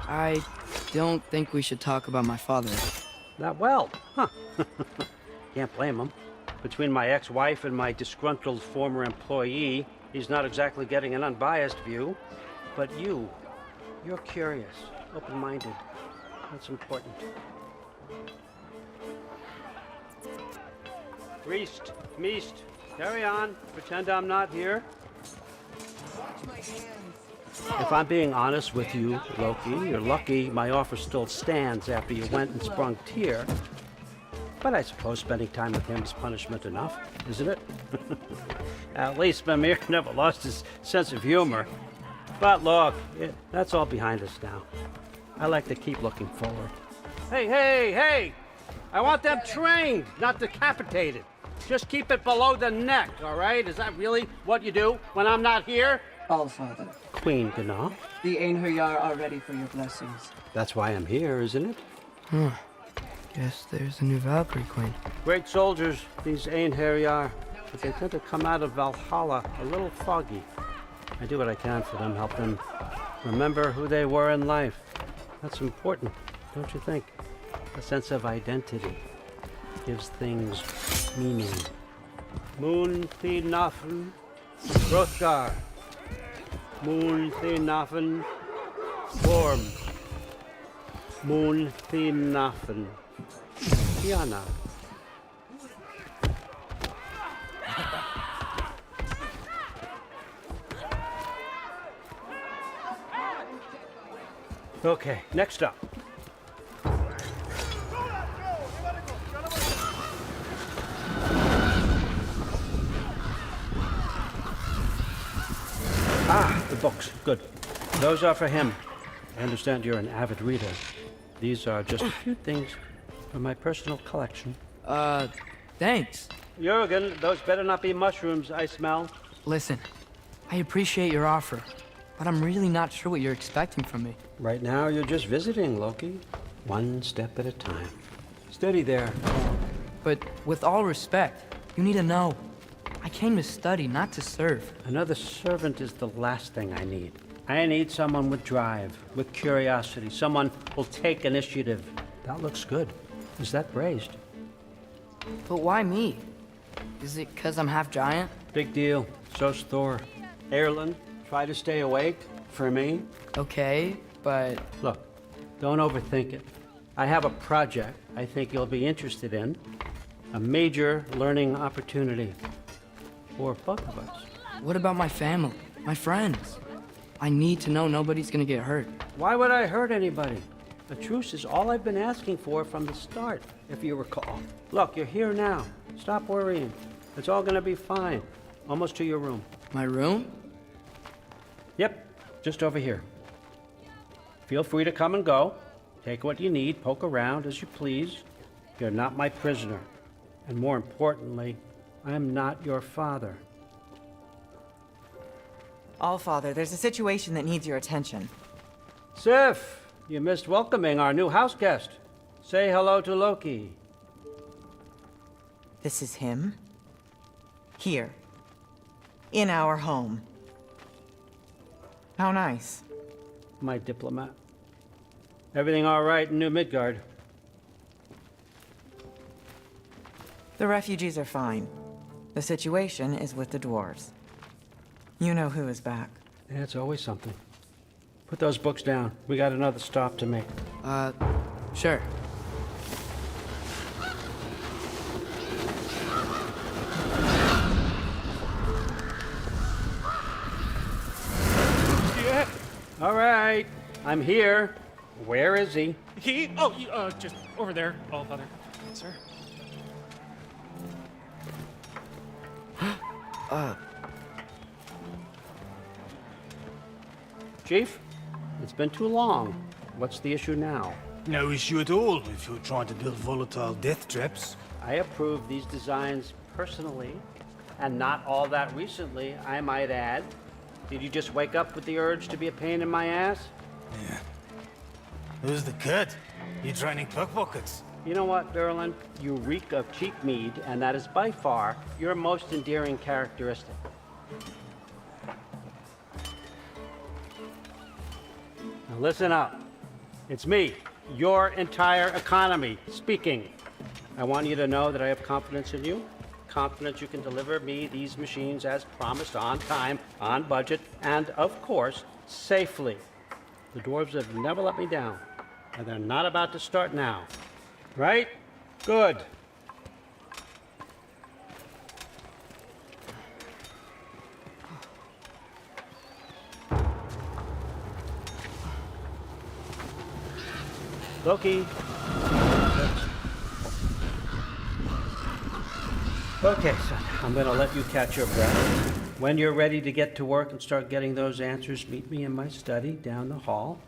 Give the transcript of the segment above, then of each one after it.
I don't think we should talk about my father. That well? Huh. Can't blame him. Between my ex-wife and my disgruntled former employee, he's not exactly getting an unbiased view. But you're curious, open-minded. That's important. Priest, Meest, carry on. Pretend I'm not here. If I'm being honest with you, Loki, you're lucky my offer still stands after you went and sprung Tyr. But I suppose spending time with him is punishment enough, isn't it? At least Mimir never lost his sense of humor. But look, that's all behind us now. I like to keep looking forward. Hey! I want them trained, not decapitated. Just keep it below the neck, all right? Is that really what you do when I'm not here? Allfather, Queen Gná. the Einherjar are ready for your blessings. That's why I'm here, isn't it? Guess there's a new Valkyrie Queen. Great soldiers, these Einherjar, but they tend to come out of Valhalla a little foggy. I do what I can for them, help them remember who they were in life. That's important, don't you think? A sense of identity gives things meaning. Moon Thinafen, Hrothgar. Moon Thinafen, Gorm. Moon Thinafen, Tiana. Okay, next up. The books. Good. Those are for him. I understand you're an avid reader. These are just a few things from my personal collection. Thanks. Jurgen, those better not be mushrooms I smell. Listen, I appreciate your offer, but I'm really not sure what you're expecting from me. Right now, you're just visiting, Loki. One step at a time. Steady there. But with all respect, you need to know. I came to study, not to serve. Another servant is the last thing I need. I need someone with drive, with curiosity, someone who'll take initiative. That looks good. Is that raised? But why me? Is it 'cause I'm half giant? Big deal. So's Thor. Erlen, try to stay awake for me. Okay, but... Look, don't overthink it. I have a project I think you'll be interested in. A major learning opportunity. For both of us. What about my family? My friends? I need to know nobody's gonna get hurt. Why would I hurt anybody? A truce is all I've been asking for from the start, if you recall. Look, you're here now. Stop worrying. It's all gonna be fine. Almost to your room. My room? Yep, just over here. Feel free to come and go. Take what you need, poke around as you please. You're not my prisoner. And more importantly, I'm not your father. Allfather, there's a situation that needs your attention. Sif, you missed welcoming our new house guest. Say hello to Loki. This is him? Here. In our home. How nice. My diplomat. Everything all right in New Midgard? The refugees are fine. The situation is with the dwarves. You know who is back. Yeah, it's always something. Put those books down. We got another stop to make. Sure. Yeah. All right. I'm here. Where is he? Just over there, Allfather. Sir. Chief, it's been too long. What's the issue now? No issue at all if you're trying to build volatile death traps. I approve these designs personally, and not all that recently, I might add. Did you just wake up with the urge to be a pain in my ass? Yeah. Who's the cut? You're training pickpockets. You know what, Derlin? You reek of cheap mead, and that is by far your most endearing characteristic. Now listen up. It's me, your entire economy, speaking. I want you to know that I have confidence in you. Confidence you can deliver me these machines as promised, on time, on budget, and of course, safely. The dwarves have never let me down, and they're not about to start now. Right? Good. Loki. Okay, son, I'm gonna let you catch your breath. When you're ready to get to work and start getting those answers, meet me in my study down the hall.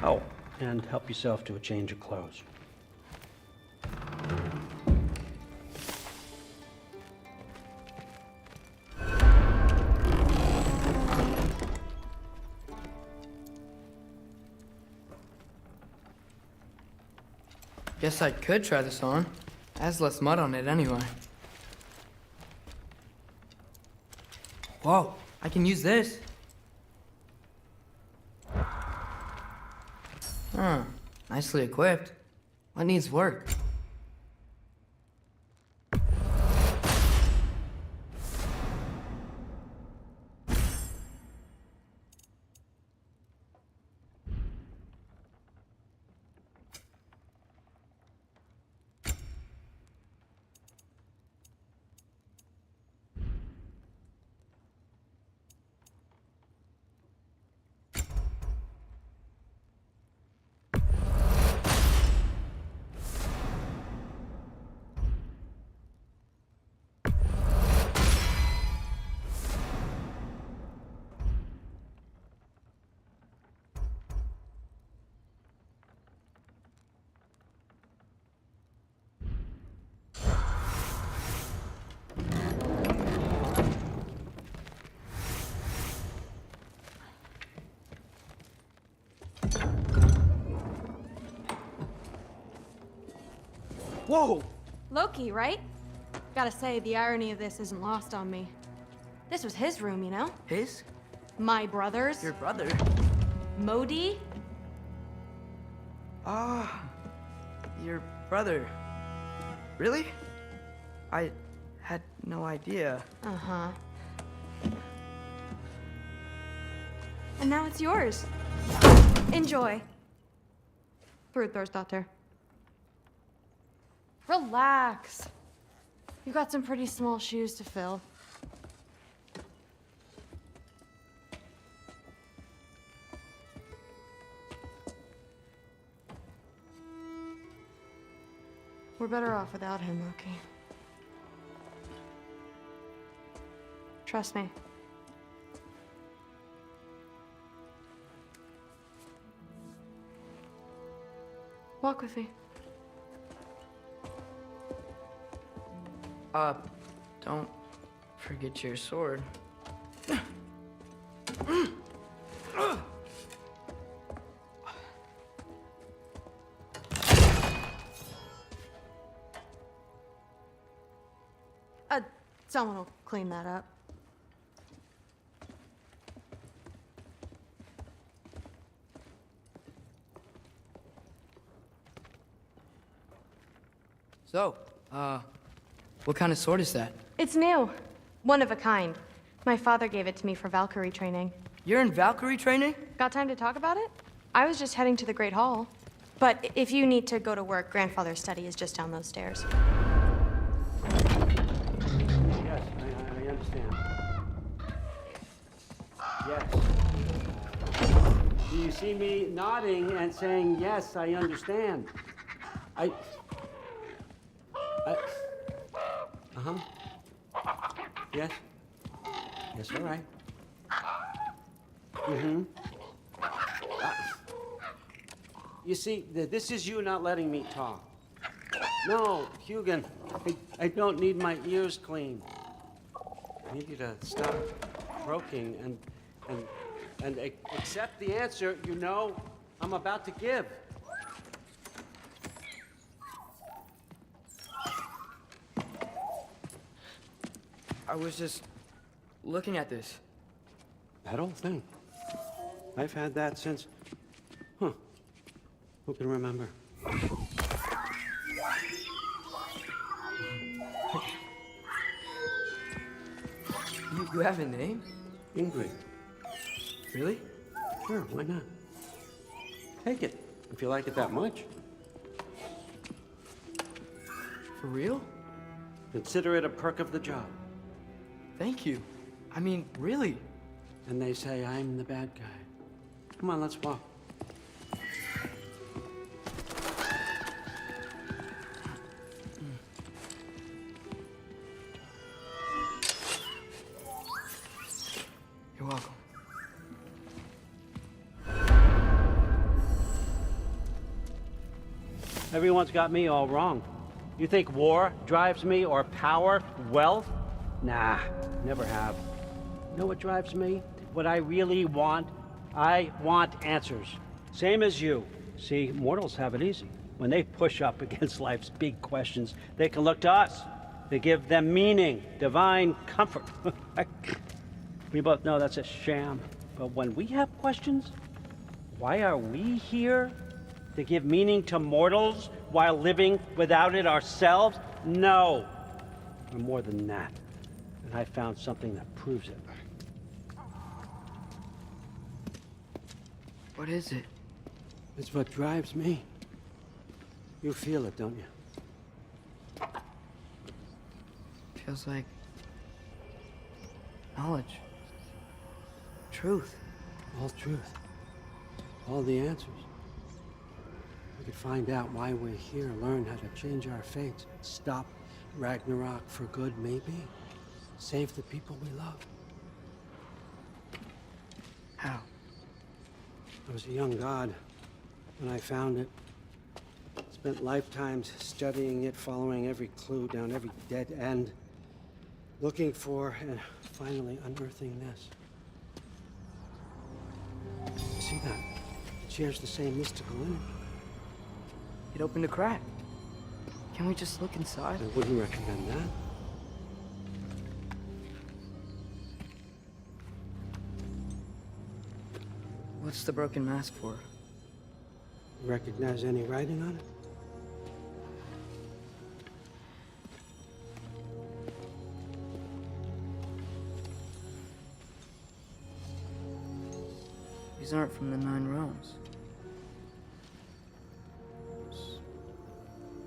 Oh, and help yourself to a change of clothes. Guess I could try this on. Has less mud on it anyway. Whoa, I can use this. Huh, nicely equipped. What needs work? Whoa! Loki, right? Gotta say, the irony of this isn't lost on me. This was his room, you know? His? My brother's. Your brother? Modi? Ah, your brother. Really? I had no idea. Uh-huh. And now it's yours. Enjoy. Daughter. Relax. You've got some pretty small shoes to fill. We're better off without him, Loki. Trust me. Walk with me. Don't forget your sword. Someone will clean that up. So, what kind of sword is that? It's new. One of a kind. My father gave it to me for Valkyrie training. You're in Valkyrie training? Got time to talk about it? I was just heading to the Great Hall. But if you need to go to work, Grandfather's study is just down those stairs. Yes, I understand. Yes. Do you see me nodding and saying, yes, I understand? Uh-huh. Yes? Yes, all right. Mm-hmm. You see, this is you not letting me talk. No, Hugin, I don't need my ears cleaned. I need you to stop croaking and accept the answer you know I'm about to give. I was just looking at this. That old thing. I've had that since... Huh. Who can remember? You have a name? Ingrid. Really? Sure, why not? Take it, if you like it that much. For real? Consider it a perk of the job. Thank you. I mean, really. And they say I'm the bad guy. Come on, let's walk. You're welcome. Everyone's got me all wrong. You think war drives me, or power, wealth? Nah, never have. You know what drives me? What I really want? I want answers. Same as you. See, mortals have it easy. When they push up against life's big questions, they can look to us. They give them meaning, divine comfort. We both know that's a sham. But when we have questions, why are we here? To give meaning to mortals while living without it ourselves? No. We're more than that. And I found something that proves it. What is it? It's what drives me. You feel it, don't you? Feels like knowledge. Truth. All truth. All the answers. We could find out why we're here, learn how to change our fates, stop Ragnarok for good, maybe. Save the people we love. How? I was a young god when I found it. Spent lifetimes studying it, following every clue down every dead end, looking for and finally unearthing this. You see that? It shares the same mystical energy. It opened a crack. Can we just look inside? I wouldn't recommend that. What's the broken mask for? Recognize any writing on it? These aren't from the Nine Realms.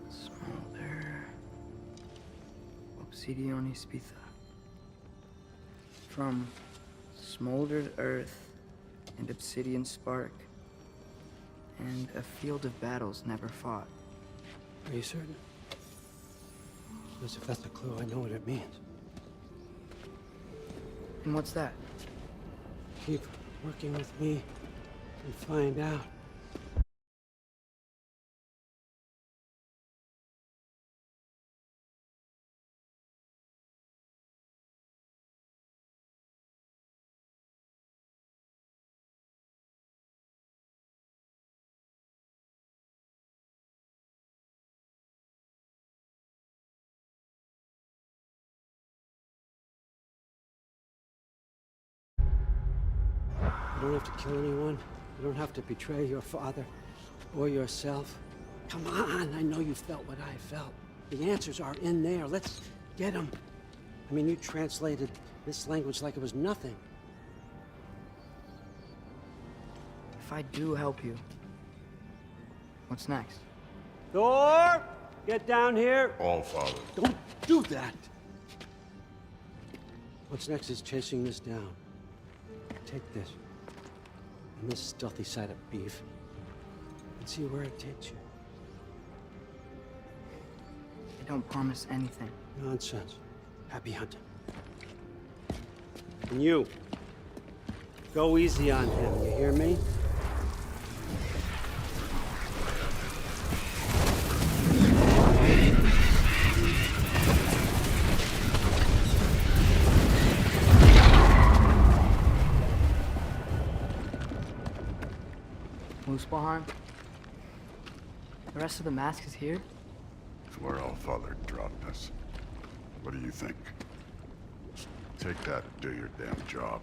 Smolder. Obsidione Spitha. From smoldered earth and obsidian spark, and a field of battles never fought. Are you certain? Because if that's a clue, I know what it means. And what's that? Keep working with me and find out. You don't have to kill anyone. You don't have to betray your father or yourself. Come on, I know you felt what I felt. The answers are in there. Let's get them. I mean, you translated this language like it was nothing. If I do help you, what's next? Thor, get down here. All, Father. Don't do that. What's next is chasing this down. Take this. And this stealthy side of beef. And see where it takes you. I don't promise anything. Nonsense. Happy hunting. And you, go easy on him, you hear me? Muspelheim? The rest of the mask is here? It's where All Father dropped us. What do you think? Take that and do your damn job.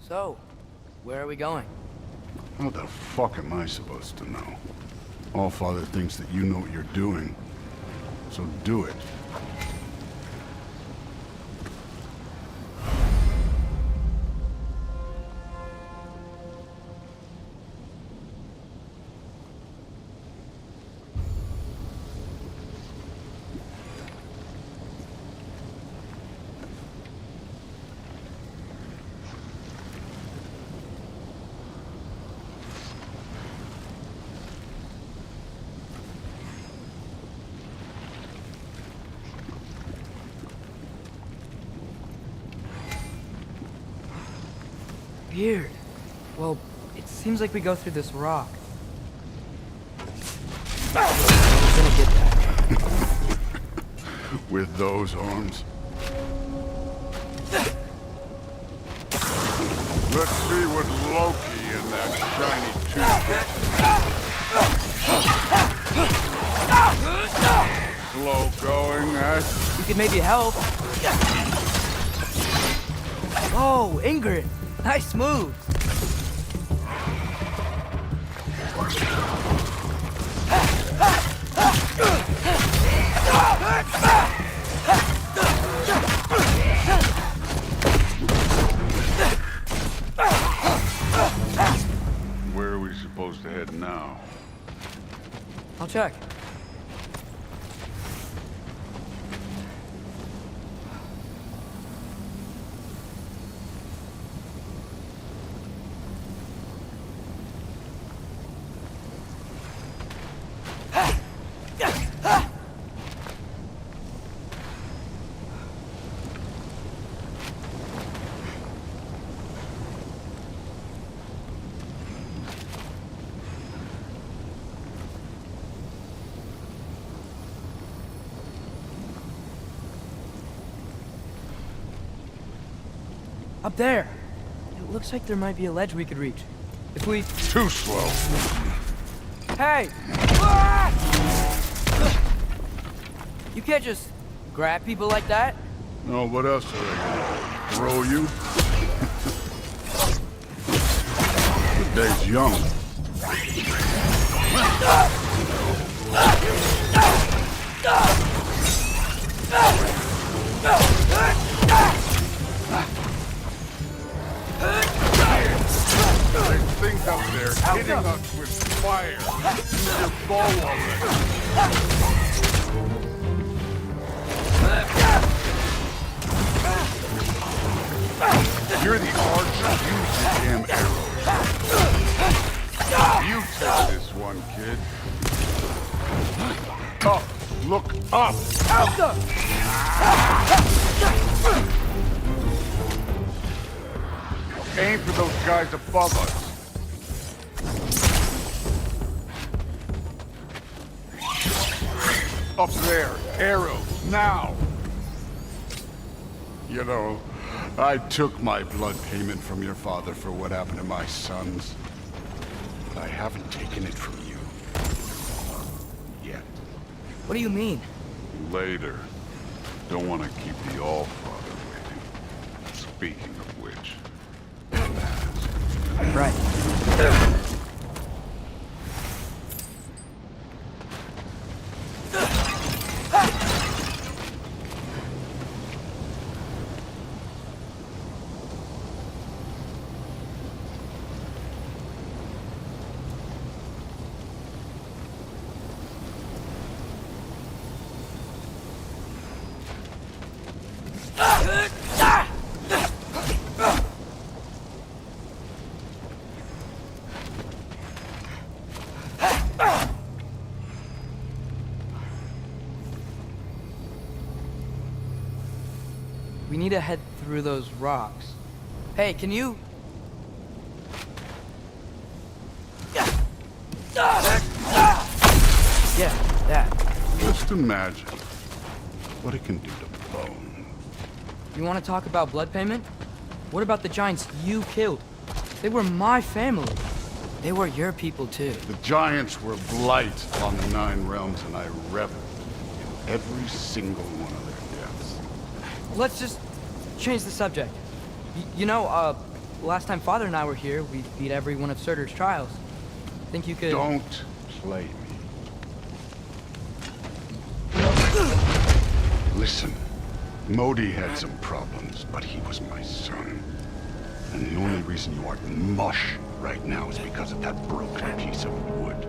So, where are we going? How the fuck am I supposed to know? Allfather thinks that you know what you're doing, so do it. Weird. Well, it seems like we go through this rock. We're gonna get that. With those arms. Let's see what Loki and that shiny tooth. Slow going, eh? We could maybe help. Oh, Ingrid! Nice move! Where are we supposed to head now? I'll check. Up there! It looks like there might be a ledge we could reach. If we... Too slow. Hey! You can't just grab people like that. No, what else are they gonna throw you? The day's young. There's things up there hitting us with fire. Use your bow already. You're the archer. Use the damn arrows. You take this one, kid. Up. Look up. Aim for those guys above us. Up there. Arrows. Now. You know, I took my blood payment from your father for what happened to my sons. But I haven't taken it from you. Yet. What do you mean? Later. Don't want to keep the Allfather waiting. Speaking of which. Right. We need to head through those rocks. Hey, can you... Yeah, that. Just imagine what it can do to bone. You want to talk about blood payment? What about the giants you killed? They were my family. They were your people too. The giants were blight on the Nine Realms, and I reveled in every single one of their deaths. Let's just change the subject. You know, last time Father and I were here, we beat every one of Surtur's trials. Think you could... Don't play me. Listen, Modi had some problems, but he was my son. And the only reason you aren't mush right now is because of that broken piece of wood.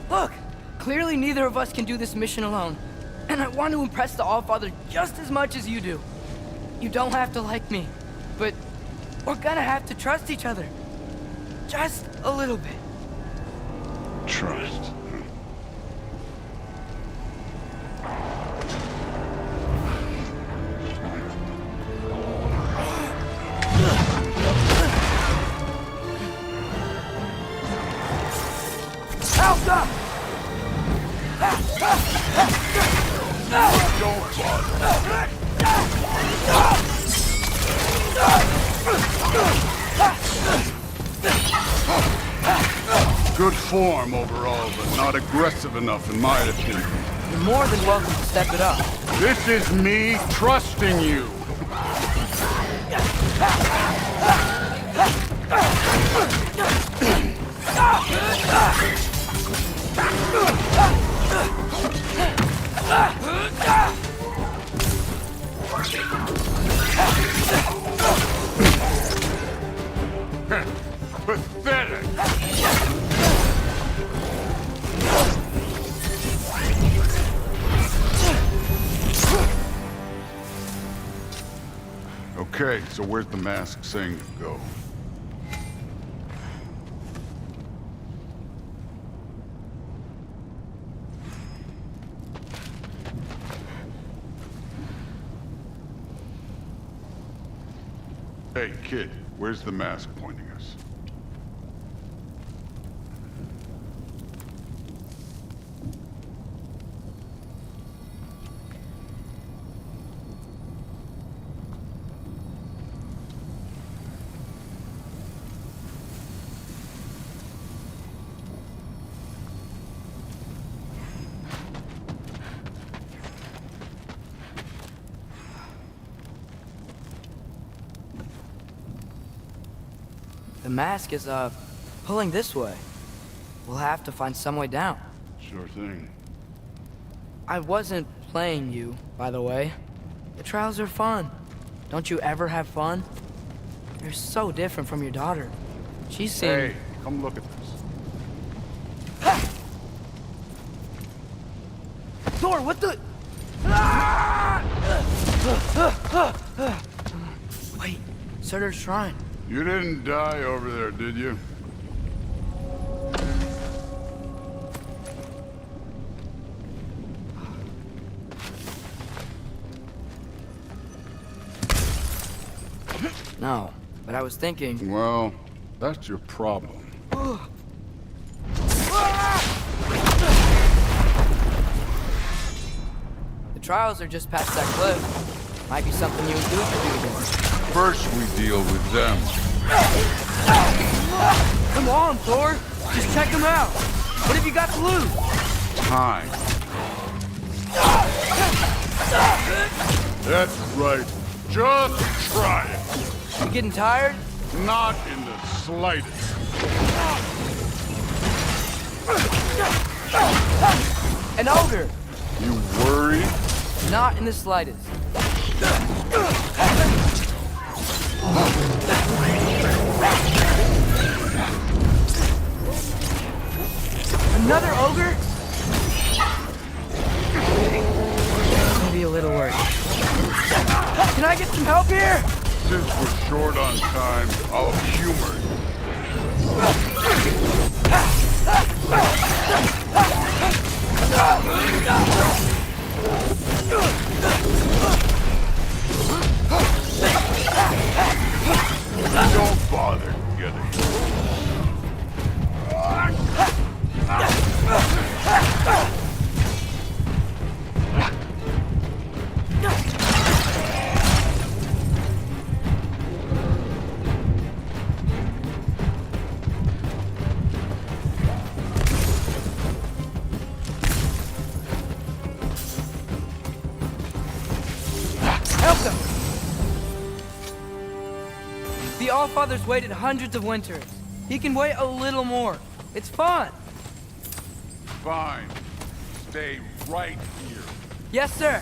Look! Clearly neither of us can do this mission alone. And I want to impress the Allfather just as much as you do. You don't have to like me, but we're gonna have to trust each other. Just a little bit. Trust. Alpha! Don't bother. Good form overall, but not aggressive enough in my opinion. You're more than welcome to step it up. This is me trusting you. Pathetic. Okay, so where's the mask saying to go? Hey, kid, where's the mask pointing us? The mask is, pulling this way. We'll have to find some way down. Sure thing. I wasn't playing you, by the way. The trials are fun. Don't you ever have fun? You're so different from your daughter. She's seen... Hey, come look at this. Thor, what the... Wait, Surtur's shrine. You didn't die over there, did you? No, but I was thinking... Well, that's your problem. The trials are just past that cliff. Might be something you and Duke could do again. First, we deal with them. Come on, Thor! Just check them out! What have you got to lose? Time. That's right. Just try it. You getting tired? Not in the slightest. An ogre! You worried? Not in the slightest. Another ogre? Maybe a little worried. Can I get some help here? Since we're short on time, I'll humor Don't bother getting. Allfather's waited hundreds of winters. He can wait a little more. It's fun. Fine. Stay right here. Yes, sir.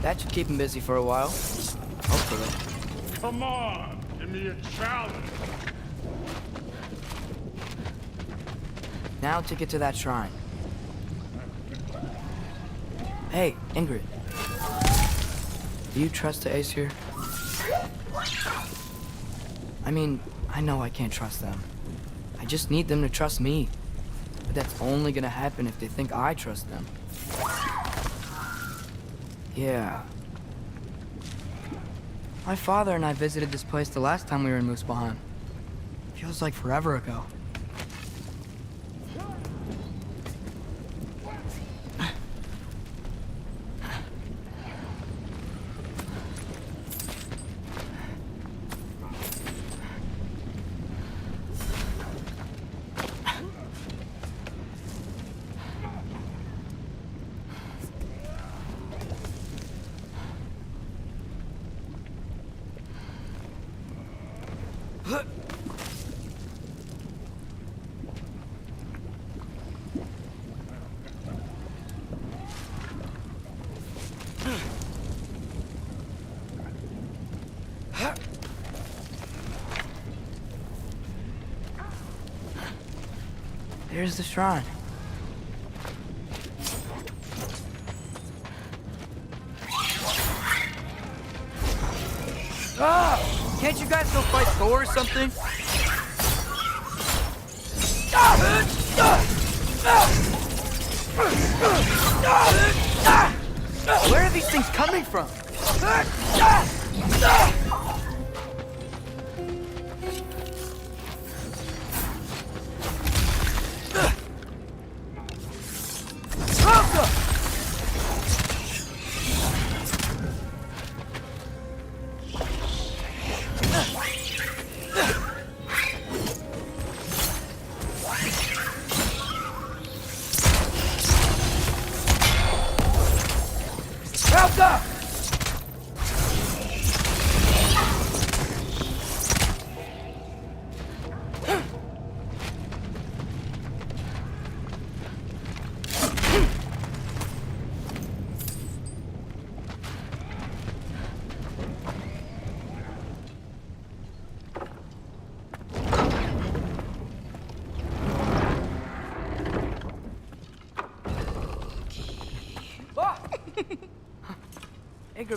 That should keep him busy for a while. Hopefully. Come on, give me a challenge. Now to get to that shrine. Hey, Ingrid. Do you trust the Aesir? I mean, I know I can't trust them. I just need them to trust me. But that's only gonna happen if they think I trust them. Yeah. My father and I visited this place the last time we were in Muspelheim. Feels like forever ago. There's the shrine. Ah! Can't you guys go fight Thor or something? Where are these things coming from?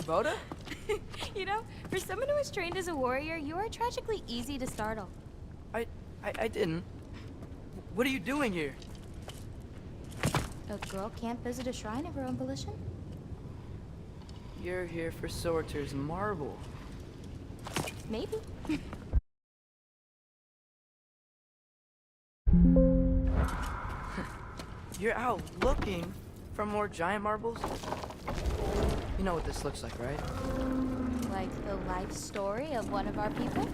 Boda? You know, for someone who was trained as a warrior, you are tragically easy to startle. I didn't. What are you doing here? A girl can't visit a shrine of her own volition? You're here for Sorter's marble. Maybe. You're out looking for more giant marbles? You know what this looks like, right? Like the life story of one of our people?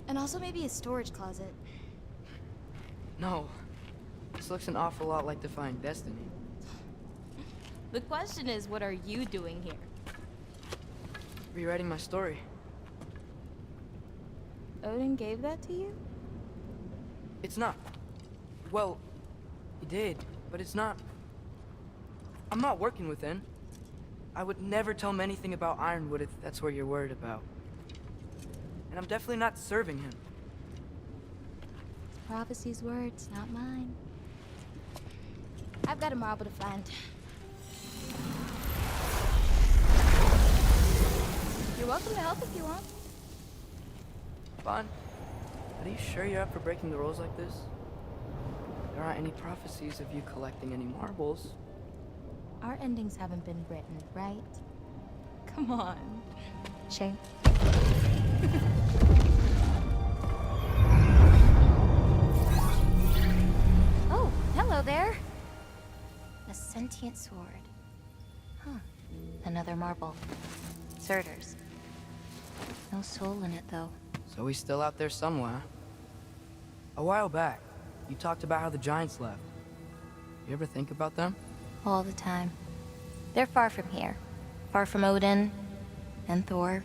And also maybe a storage closet. No. This looks an awful lot like Defying Destiny. The question is, what are you doing here? Rewriting my story. Odin gave that to you? It's not. Well, he did, but it's not. I'm not working with him. I would never tell him anything about Ironwood if that's what you're worried about. And I'm definitely not serving him. It's prophecy's words, not mine. I've got a marble to find. You're welcome to help if you want. Fine. But are you sure you're up for breaking the rules like this? There aren't any prophecies of you collecting any marbles. Our endings haven't been written, right? Come on. Shane. Oh, hello there. A sentient sword. Huh. Another marble. Surtur's. No soul in it, though. So he's still out there somewhere. A while back, you talked about how the giants left. You ever think about them? All the time. They're far from here. Far from Odin and Thor.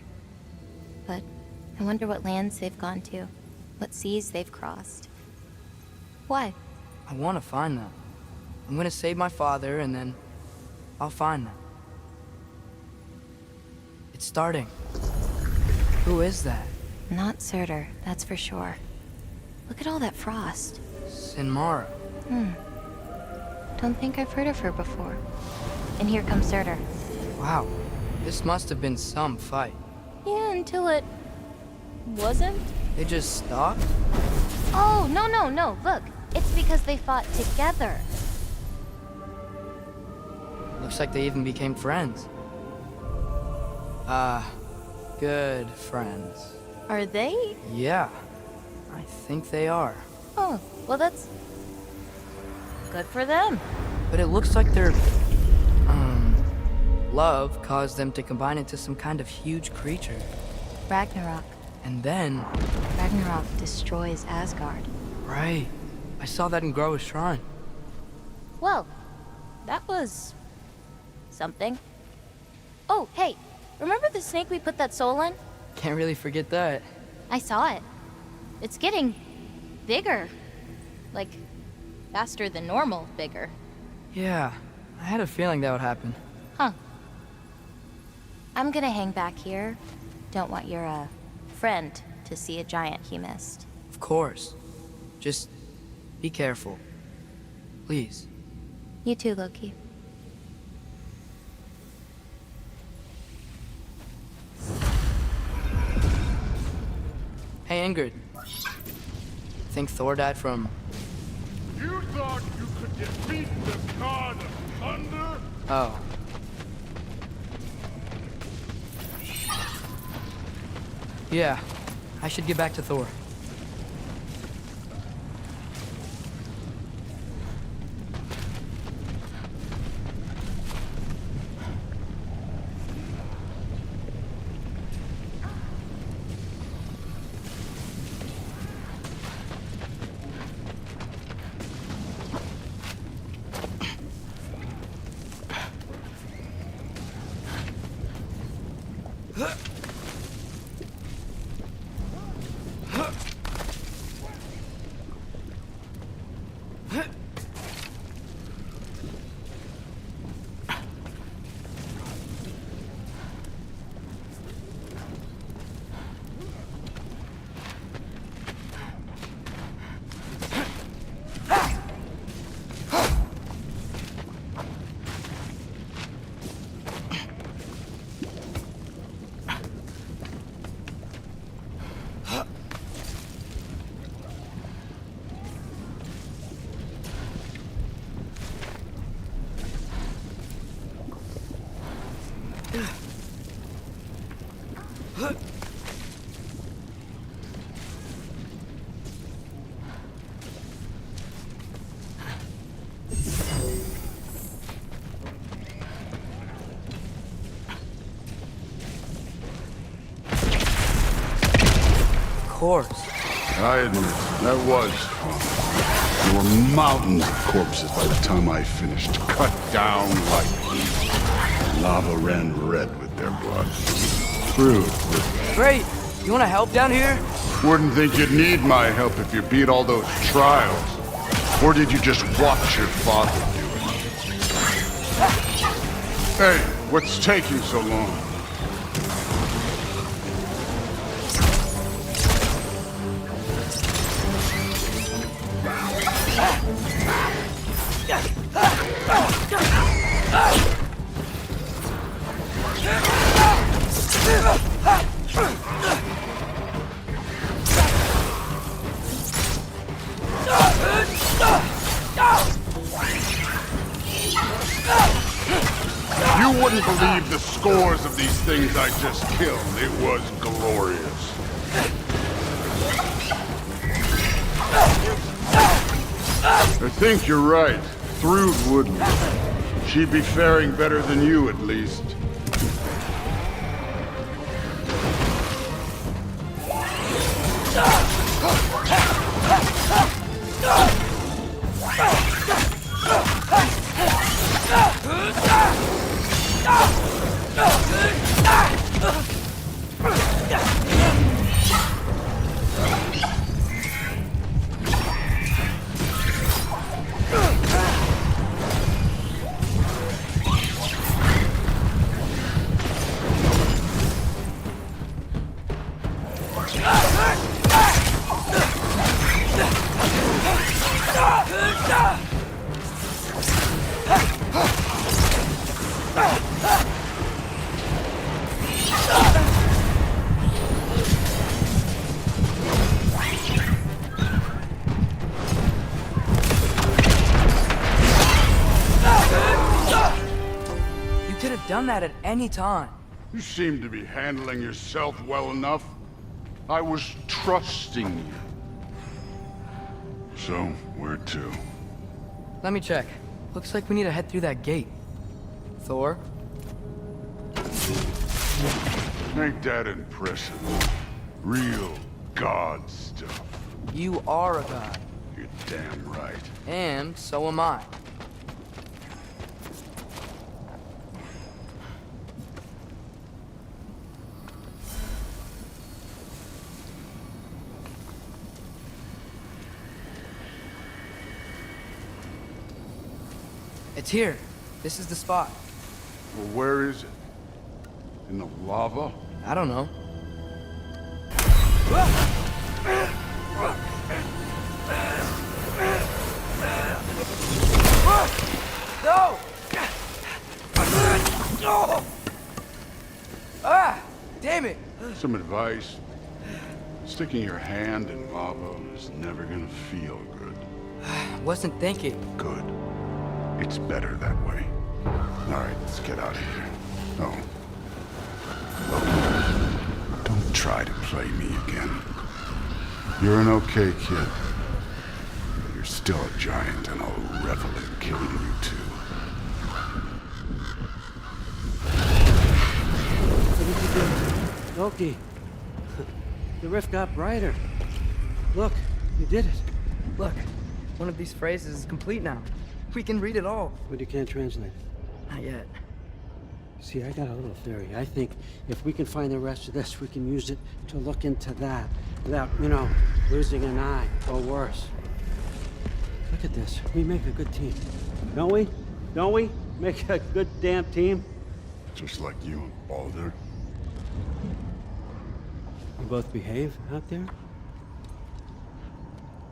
But I wonder what lands they've gone to. What seas they've crossed. Why? I want to find them. I'm gonna save my father, and then I'll find them. It's starting. Who is that? Not Surtur, that's for sure. Look at all that frost. Sinmara. Don't think I've heard of her before. And here comes Surtur. Wow. This must have been some fight. Yeah, until it wasn't. They just stopped? Oh, no. Look, it's because they fought together. Looks like they even became friends. Good friends. Are they? Yeah, I think they are. Oh, well, that's good for them. But it looks like their, love caused them to combine into some kind of huge creature. Ragnarok. And then... Ragnarok destroys Asgard. Right. I saw that in Groa's shrine. Well, that was something. Oh, hey, remember the snake we put that soul in? Can't really forget that. I saw it. It's getting bigger. Like, faster than normal bigger. Yeah, I had a feeling that would happen. Huh. I'm gonna hang back here. Don't want your, friend to see a giant he missed. Of course. Just be careful. Please. You too, Loki. Hey, Ingrid. Think Thor died from... You thought you could defeat the god of thunder? Oh. Yeah, I should get back to Thor. Of course. I admit, that was fun. There were mountains of corpses by the time I finished, cut down like heat. Lava ran red with their blood. True. Great! You wanna help down here? Wouldn't think you'd need my help if you beat all those trials. Or did you just watch your father do it? Hey, what's taking so long? You wouldn't believe the scores of these things I just killed. It was glorious. I think you're right. Thrud wouldn't. She'd be faring better than you, at least. Done that at any time. You seem to be handling yourself well enough. I was trusting you. So, where to? Let me check. Looks like we need to head through that gate. Thor? Ain't that impressive? Real god stuff. You are a god. You're damn right. And so am I. It's here. This is the spot. Well, where is it? In the lava? I don't know. No! Ah! Damn it! Some advice. Sticking your hand in lava is never gonna feel good. Wasn't thinking. Good. It's better that way. All right, let's get out of here. Oh. Look, don't try to play me again. You're an okay kid. But you're still a giant, and I'll revel in killing you too. What did you do? Loki. The rift got brighter. Look, you did it. Look, one of these phrases is complete now. We can read it all. But you can't translate it. Not yet. See, I got a little theory. I think if we can find the rest of this, we can use it to look into that without, losing an eye or worse. Look at this. We make a good team. Don't we? Don't we? Make a good damn team? Just like you and Baldur. You both behave out there?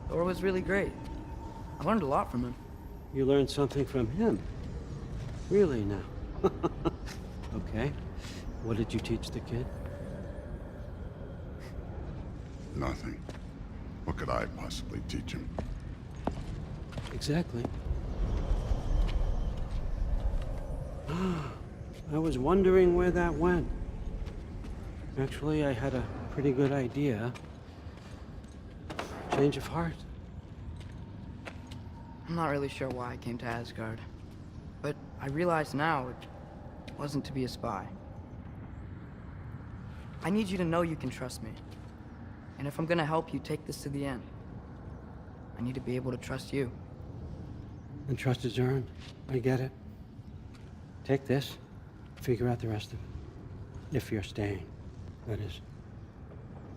Thor was really great. I learned a lot from him. You learned something from him? Really now? Okay. What did you teach the kid? Nothing. What could I possibly teach him? Exactly. I was wondering where that went. Actually, I had a pretty good idea. Change of heart. I'm not really sure why I came to Asgard. But I realize now it wasn't to be a spy. I need you to know you can trust me. And if I'm gonna help you take this to the end, I need to be able to trust you. And trust is earned. I get it. Take this, figure out the rest of it. If you're staying, that is.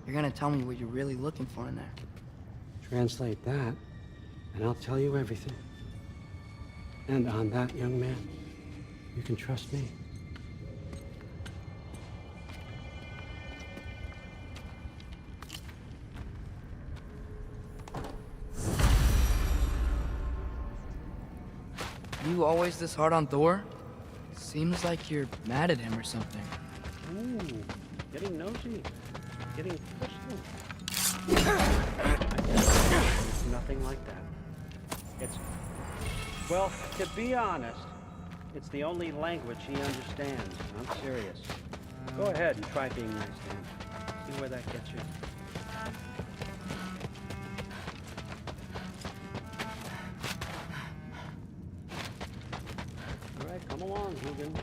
You're gonna tell me what you're really looking for in there. Translate that, and I'll tell you everything. And on that, young man, you can trust me. You always this hard on Thor? Seems like you're mad at him or something. Ooh, getting nosy. Getting personal. It's nothing like that. It's... Well, to be honest, It's the only language he understands. I'm serious. Go ahead and try being nice to him. See where that gets you. All right, come along, Hugin.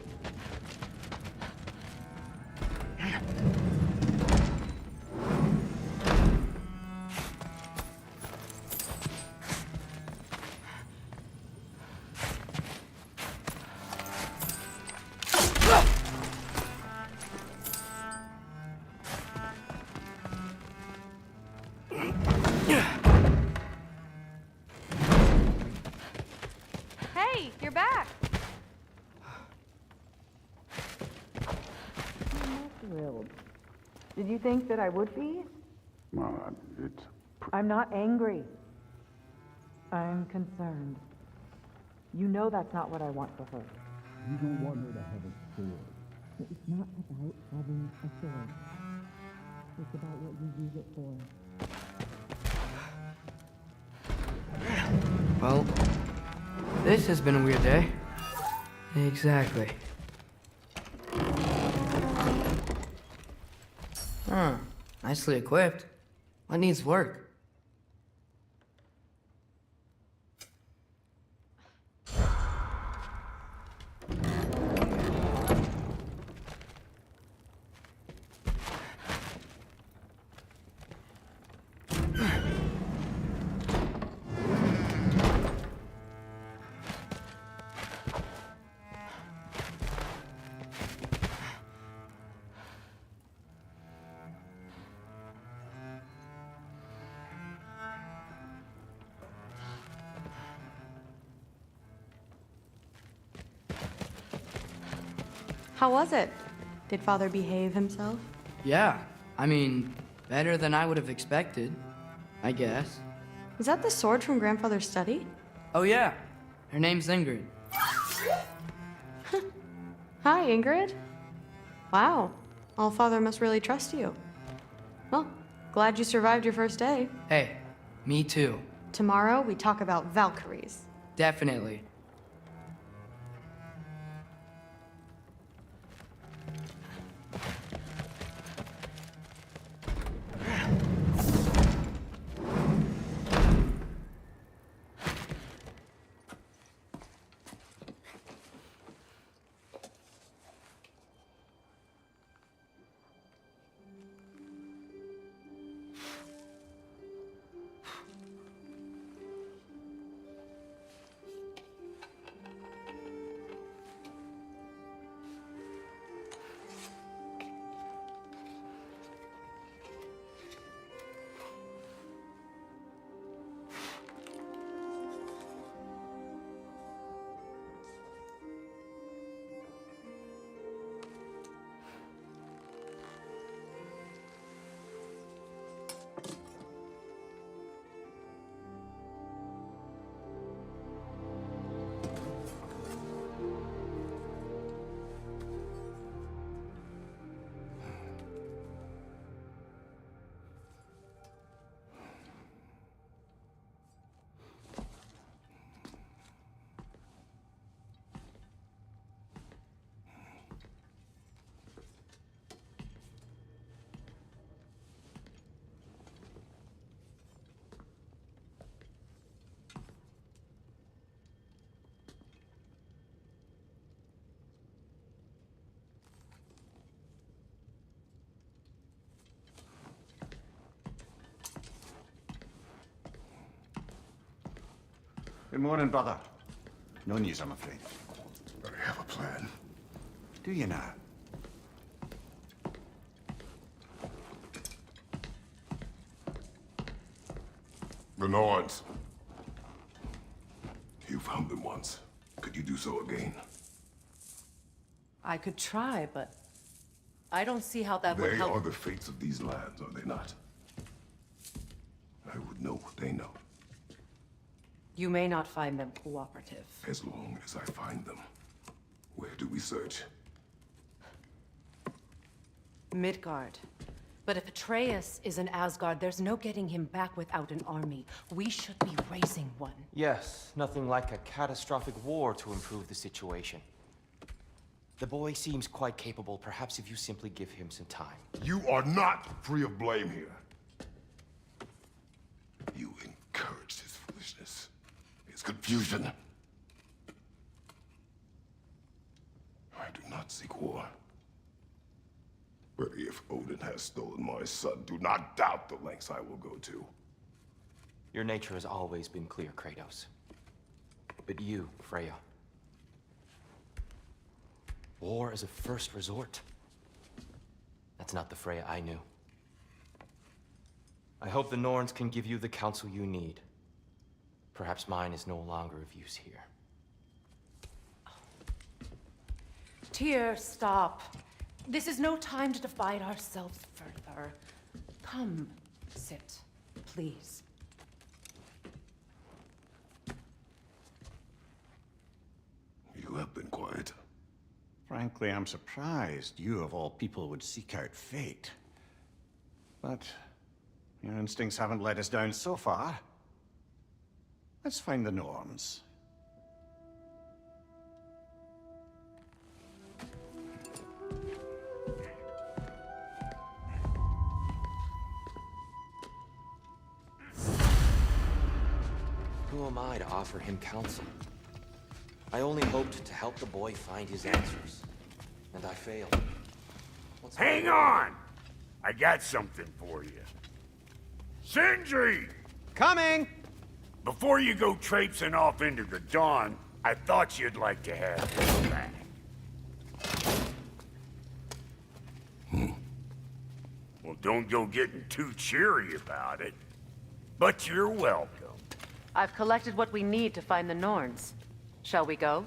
Hey, you're back. Thrilled. Did you think that I would be? Well, it's... I'm not angry. I'm concerned. You know that's not what I want for her. You don't want her to have a sword. But it's not about having a sword. It's about what you use it for. Well, this has been a weird day. Exactly. Huh. Nicely equipped. What needs work? How was it? Did Father behave himself? Yeah, I mean, better than I would have expected, I guess. Was that the sword from Grandfather's study? Oh yeah, her name's Ingrid. Hi, Ingrid. Wow, Allfather must really trust you. Well, glad you survived your first day. Hey, me too. Tomorrow, we talk about Valkyries. Definitely. Good morning, brother. No news, I'm afraid. I have a plan. Do you now? The Nords. You found them once. Could you do so again? I could try, but I don't see how that would They help. are the fates of these lands, are they not? I would know what they know. You may not find them cooperative. As long as I find them. Where do we search? Midgard. But if Atreus is in Asgard, there's no getting him back without an army. We should be raising one. Yes, nothing like a catastrophic war to improve the situation. The boy seems quite capable. Perhaps if you simply give him some time. You are not free of blame here. You encouraged his foolishness, his confusion. I do not seek war. But if Odin has stolen my son, do not doubt the lengths I will go to. Your nature has always been clear, Kratos. But you, Freya. War is a first resort. That's not the Freya I knew. I hope the Norns can give you the counsel you need. Perhaps mine is no longer of use here. Tyr, stop. This is no time to divide ourselves further. Come, sit, please. You have been quiet. Frankly, I'm surprised you of all people would seek out fate. But your instincts haven't let us down so far. Let's find the Norns. Who am I to offer him counsel? I only hoped to help the boy find his answers. And I failed. Hang on! I got something for you. Sindri! Coming! Before you go traipsing off into the dawn, I thought you'd like to have this back. Well, don't go getting too cheery about it. But you're welcome. I've collected what we need to find the Norns. Shall we go?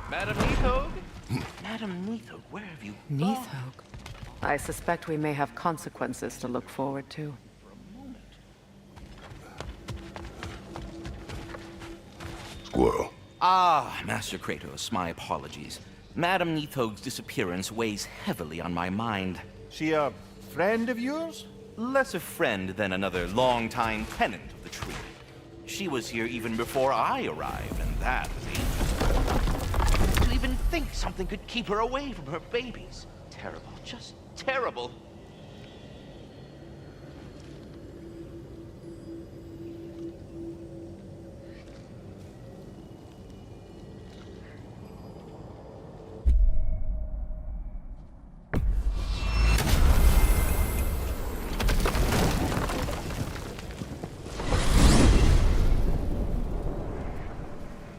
Madam Neathog? Madam Neathog, where have you gone? Neathog? I suspect we may have consequences to look forward to. Squirrel. Ah, Master Kratos, my apologies. Madam Neathog's disappearance weighs heavily on my mind. She a friend of yours? Less a friend than another longtime tenant of the tree. She was here even before I arrived, and that was ages ago. To even think something could keep her away from her babies. Terrible, just terrible.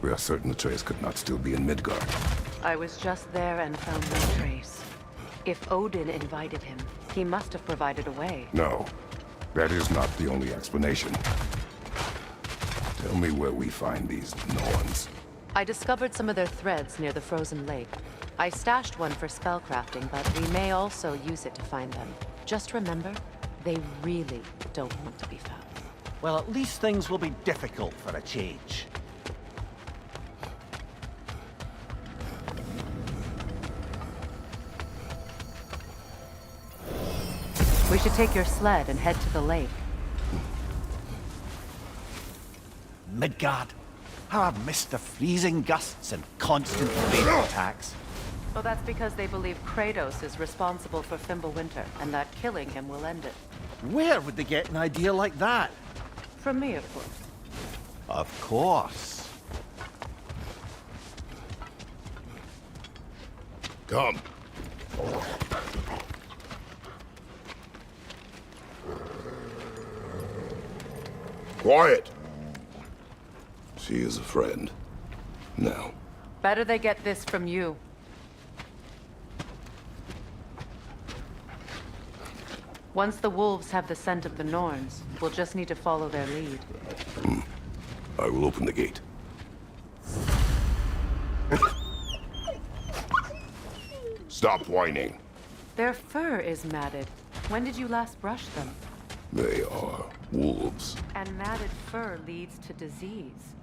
We are certain Atreus could not still be in Midgard. I was just there and found no trace. If Odin invited him, he must have provided a way. No, that is not the only explanation. Tell me where we find these Norns. I discovered some of their threads near the frozen lake. I stashed one for spellcrafting, but we may also use it to find them. Just remember, they really don't want to be found. Well, at least things will be difficult for a change. We should take your sled and head to the lake. Midgard. How I've missed the freezing gusts and constant laser attacks. Well, that's because they believe Kratos is responsible for Fimbulwinter, and that killing him will end it. Where would they get an idea like that? From me, of course. Of course. Come. Quiet! She is a friend. Now. Better they get this from you. Once the wolves have the scent of the Norns, we'll just need to follow their lead. I will open the gate. Stop whining. Their fur is matted. When did you last brush them? They are wolves. And matted fur leads to disease.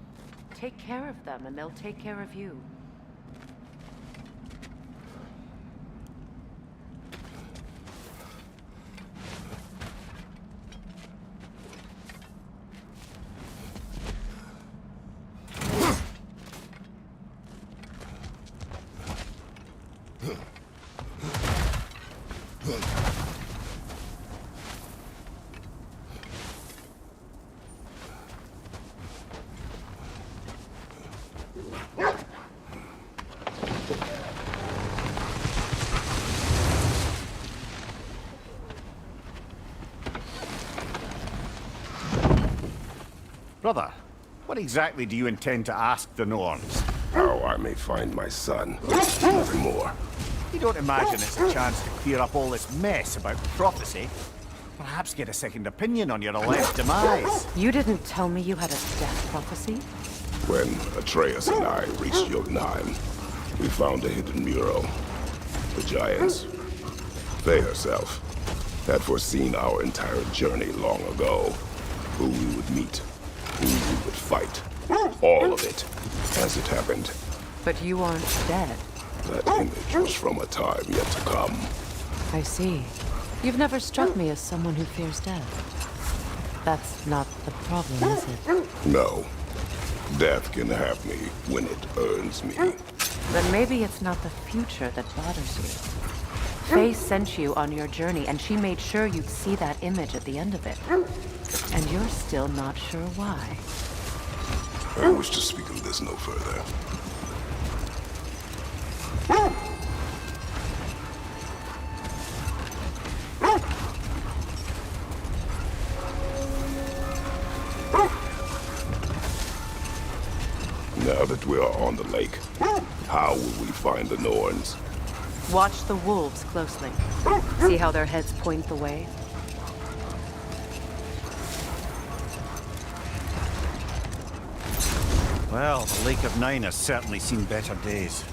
Take care of them, and they'll take care of you. Brother, what exactly do you intend to ask the Norns? How I may find my son. Nothing more. You don't imagine it's a chance to clear up all this mess about prophecy? Perhaps get a second opinion on your alleged demise. You didn't tell me you had a death prophecy? When Atreus and I reached Jotunheim, we found a hidden mural. The giants, they herself, had foreseen our entire journey long ago. Who we would meet, who we would fight. All of it, as it happened. But you aren't dead. That image was from a time yet to come. I see. You've never struck me as someone who fears death. That's not the problem, is it? No. Death can have me when it earns me. Then maybe it's not the future that bothers you. Faye sent you on your journey, and she made sure you'd see that image at the end of it. And you're still not sure why. I wish to speak of this no further. Now that we are on the lake, how will we find the Norns? Watch the wolves closely. See how their heads point the way? Well, the Lake of Nine has certainly seen better days.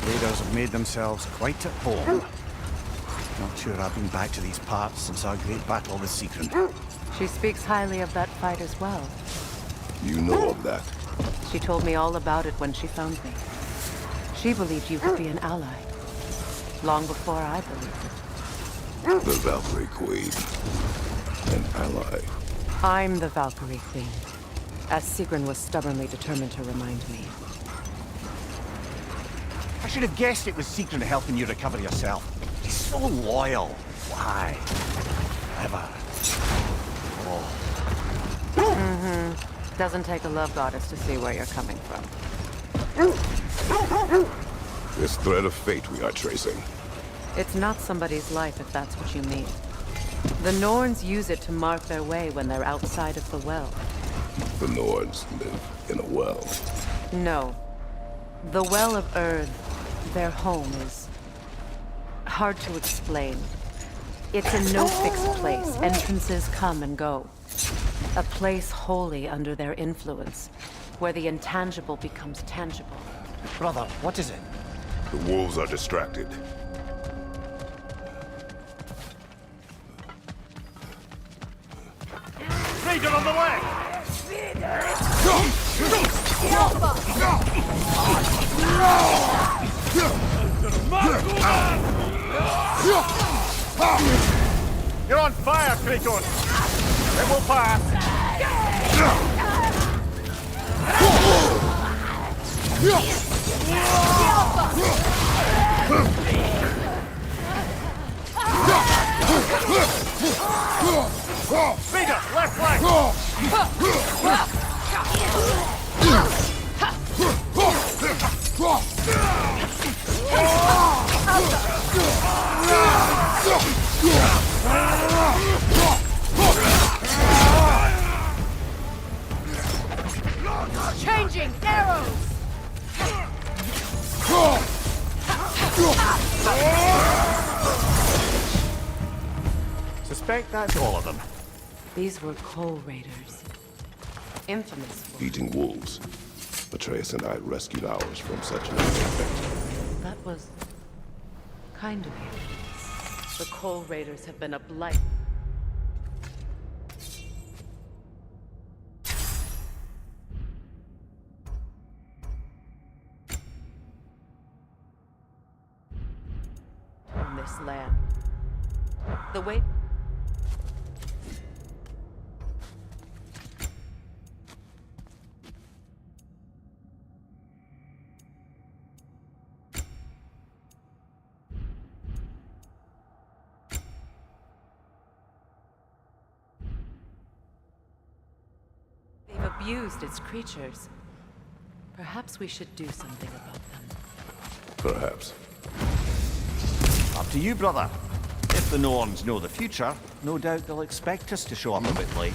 Raiders have made themselves quite at home. Not sure I've been back to these parts since our great battle with Sigrun. She speaks highly of that fight as well. You know of that? She told me all about it when she found me. She believed you could be an ally. Long before I believed it. The Valkyrie Queen. An ally. I'm the Valkyrie Queen, as Sigrun was stubbornly determined to remind me. I should have guessed it was Sigrun helping you recover yourself. He's so loyal. Why? Ever. Oh. Mm-hmm. Doesn't take a love goddess to see where you're coming from. This thread of fate we are tracing. It's not somebody's life, if that's what you mean. The Norns use it to mark their way when they're outside of the well. The Norns live in a well. No. The Well of Earth, their home, is hard to explain. It's a no-fixed place. Entrances come and go. A place wholly under their influence, where the intangible becomes tangible. Brother, what is it? The wolves are distracted. Raider on the left! You're on fire, Kratos! It will pass! Raider, left flank! Changing arrows! Suspect that's all of them. These were coal raiders. Infamous. Eating wolves. Atreus and I rescued ours from such an event. That was kind of you. The Coal Raiders have been a blight. On this land. The way... They've abused its creatures. Perhaps we should do something about them. Perhaps. Up to you, brother. If the Norns know the future, no doubt they'll expect us to show up a bit late.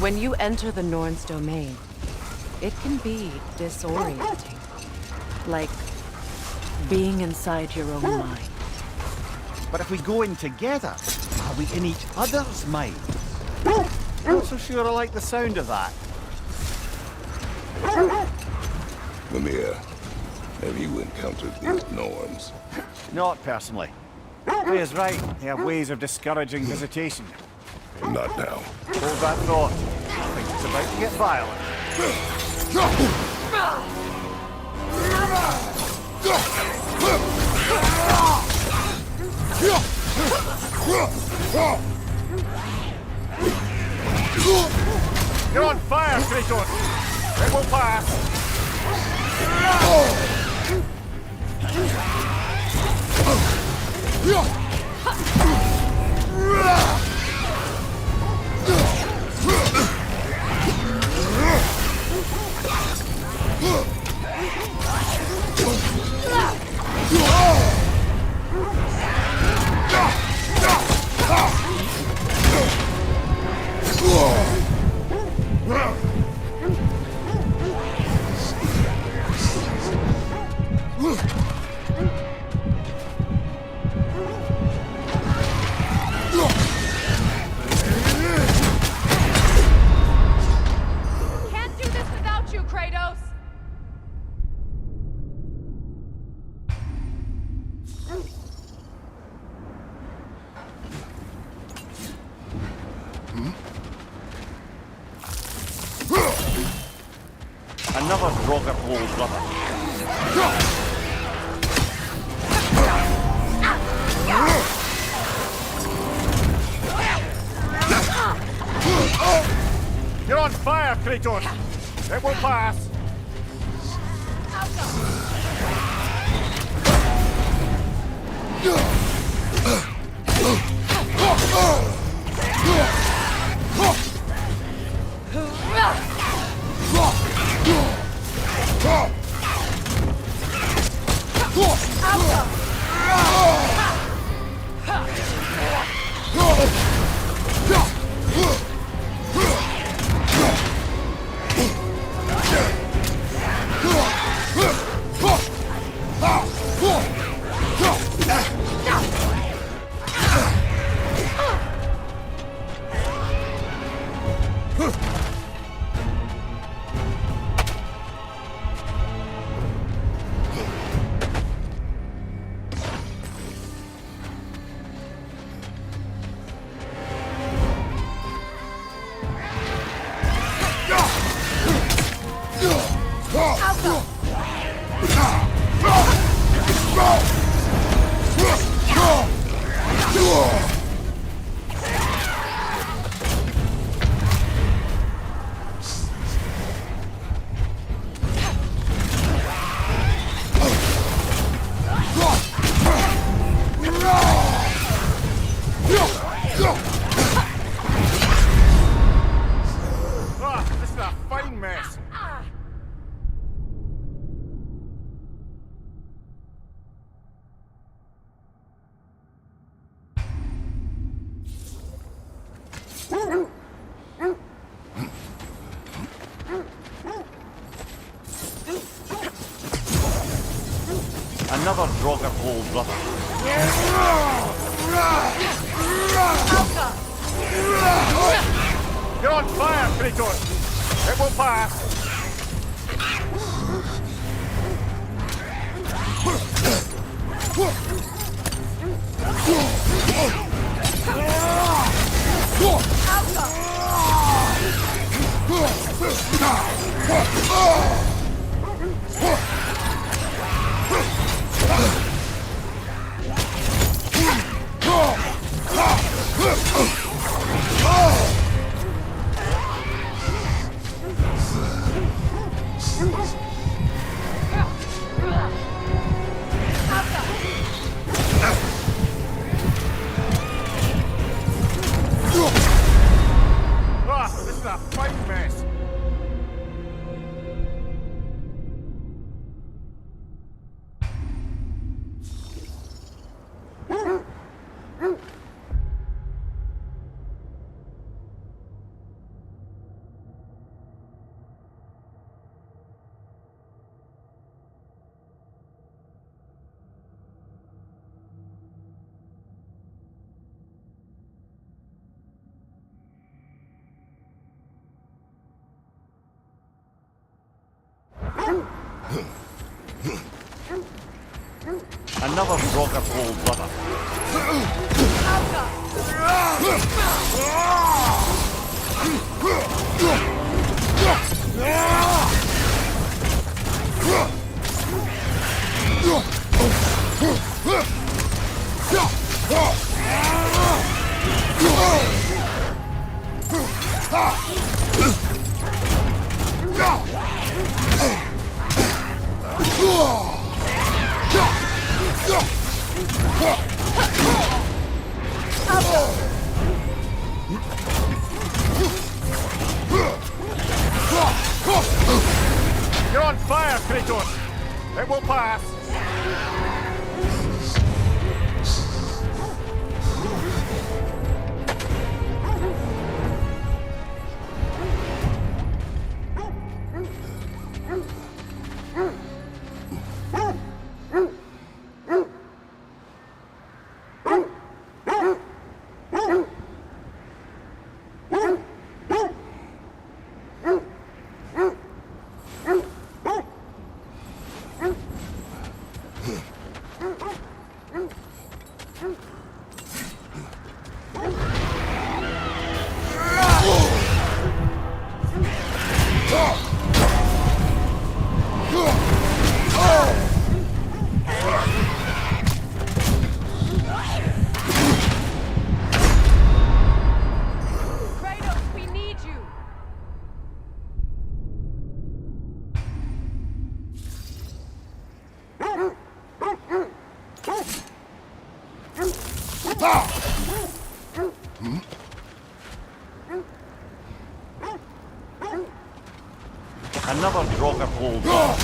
When you enter the Norn's domain, it can be disorienting. Like being inside your own mind. But if we go in together, are we in each other's mind? Not so sure I like the sound of that. Lemire, have you encountered these Norns? Not personally. Freya's right. They have ways of discouraging visitation. Not now. Hold that thought. I think it's about to get violent. You're on fire, Kratos! It will pass! Can't do this without you, Kratos! Another rocket hole, brother. You're on fire, Kratos! It will pass! This is a fine mess. Another rocket hole, brother. You're on fire, Kratos! It will pass! This is a fine mess. Another rock of old brother. You're on fire, Kratos! It will pass! Kratos, we need you! Another rock of old brother.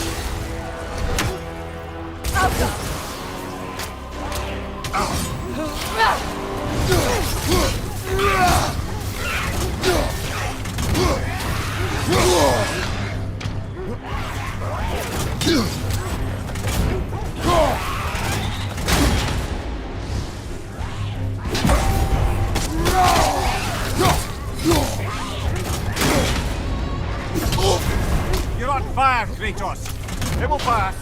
You're on fire, Kratos! It will pass!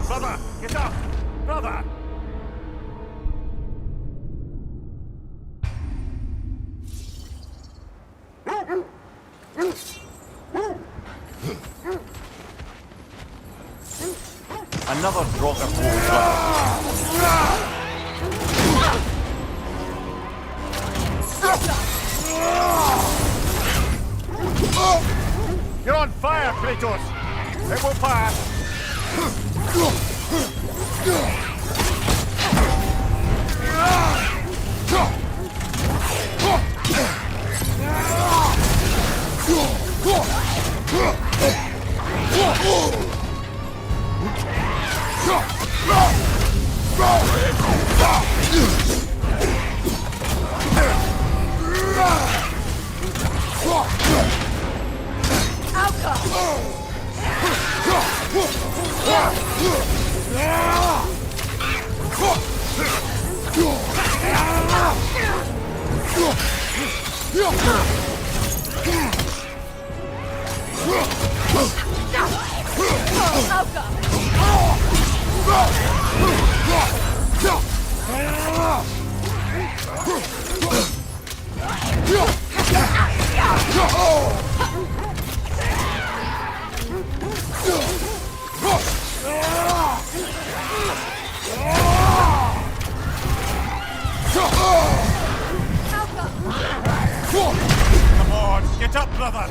Brother, get up! Brother! Another rock of old brother. You're on fire, Kratos! It will pass! Come on, get up, brother!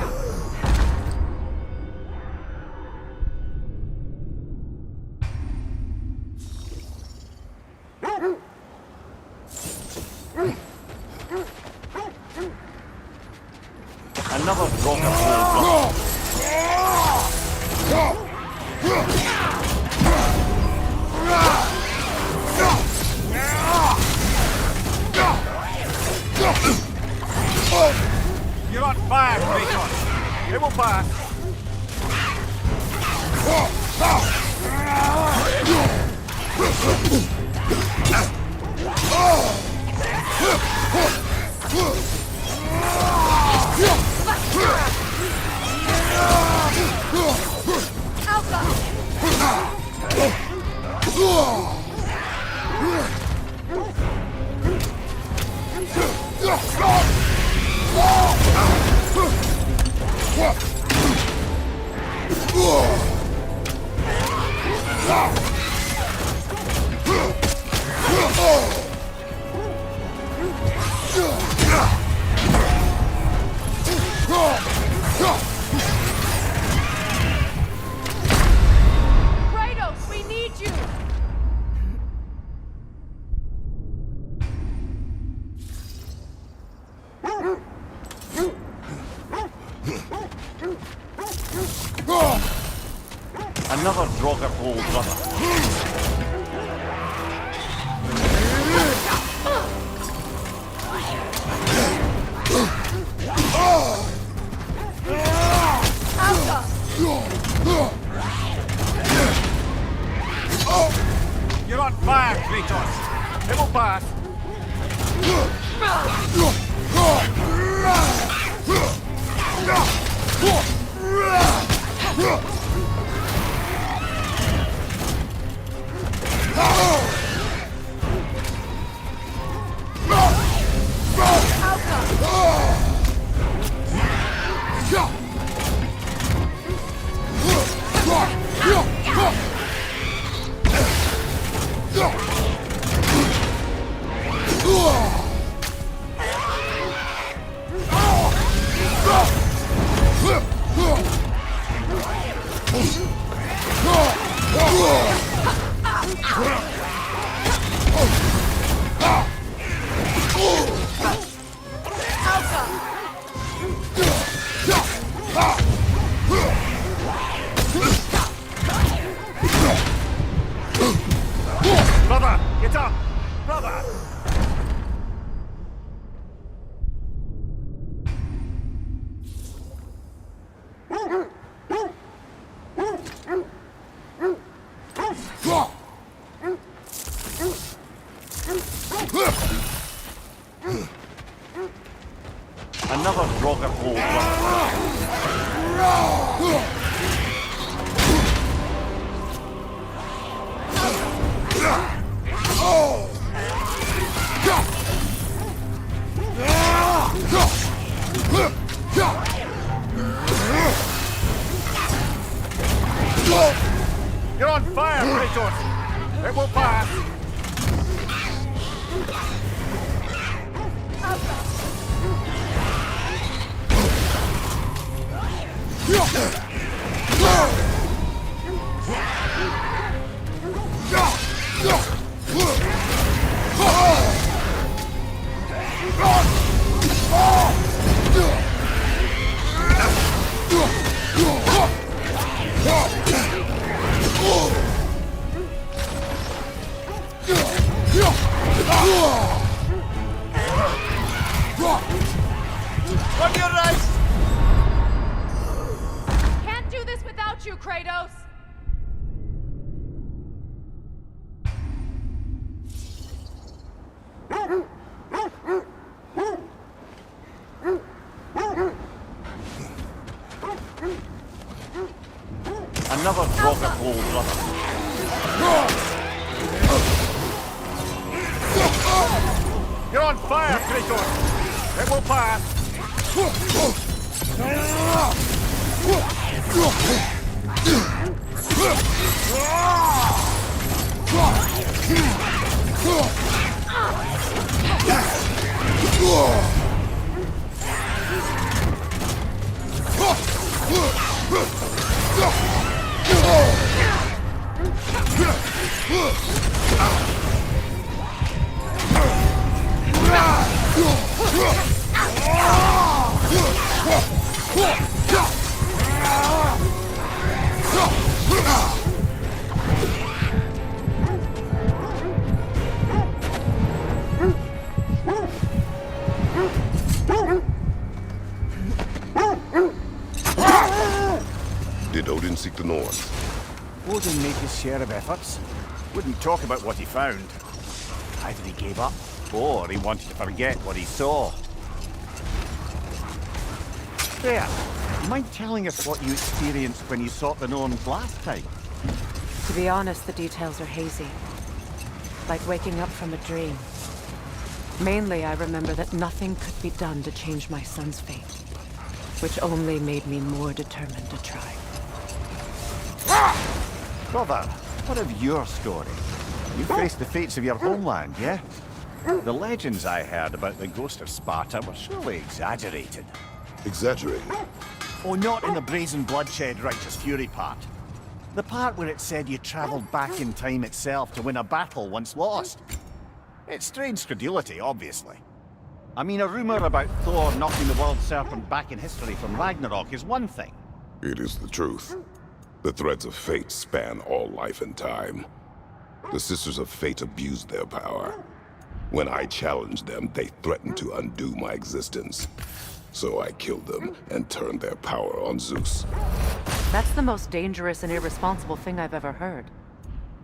Another rock of old brother. You're on fire, Kratos. It will pass. Kratos, we need you! Another Draugr hole, brother. You're on fire, Kratos. It will pass. Brother, get up! Brother! Another Draugr hole, You're on fire, Kratos! It will pass! On your right! Can't do this without you, Kratos! Another Draugr hole, brother. You're on fire, Kratos! It will pass! Did Odin seek the Norns? Odin made his share of efforts. Wouldn't talk about what he found. Either he gave up, or he wanted to forget what he saw. There, mind telling us what you experienced when you sought the Norns last time? To be honest, the details are hazy. Like waking up from a dream. Mainly, I remember that nothing could be done to change my son's fate, which only made me more determined to try. Brother, what of your story? You faced the fates of your homeland, yeah? The legends I heard about the ghost of Sparta were surely exaggerated. Exaggerated? Oh, not in the brazen bloodshed righteous fury part. The part where it said you traveled back in time itself to win a battle once lost. It's strange credulity, obviously. I mean, a rumor about Thor knocking the world serpent back in history from Ragnarok is one thing. It is the truth. The threads of fate span all life and time. The Sisters of Fate abused their power. When I challenged them, they threatened to undo my existence. So I killed them and turned their power on Zeus. That's the most dangerous and irresponsible thing I've ever heard.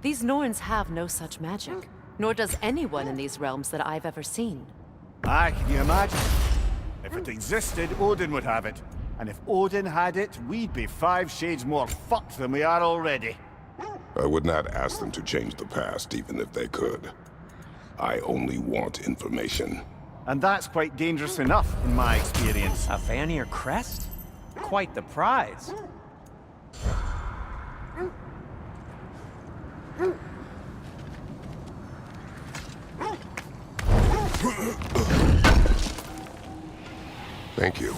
These Norns have no such magic, nor does anyone in these realms that I've ever seen. Aye, can you imagine? If it existed, Odin would have it. And if Odin had it, we'd be 5 shades more fucked than we are already. I would not ask them to change the past, even if they could. I only want information. And that's quite dangerous enough, in my experience. A Vanir crest? Quite the prize. Thank you.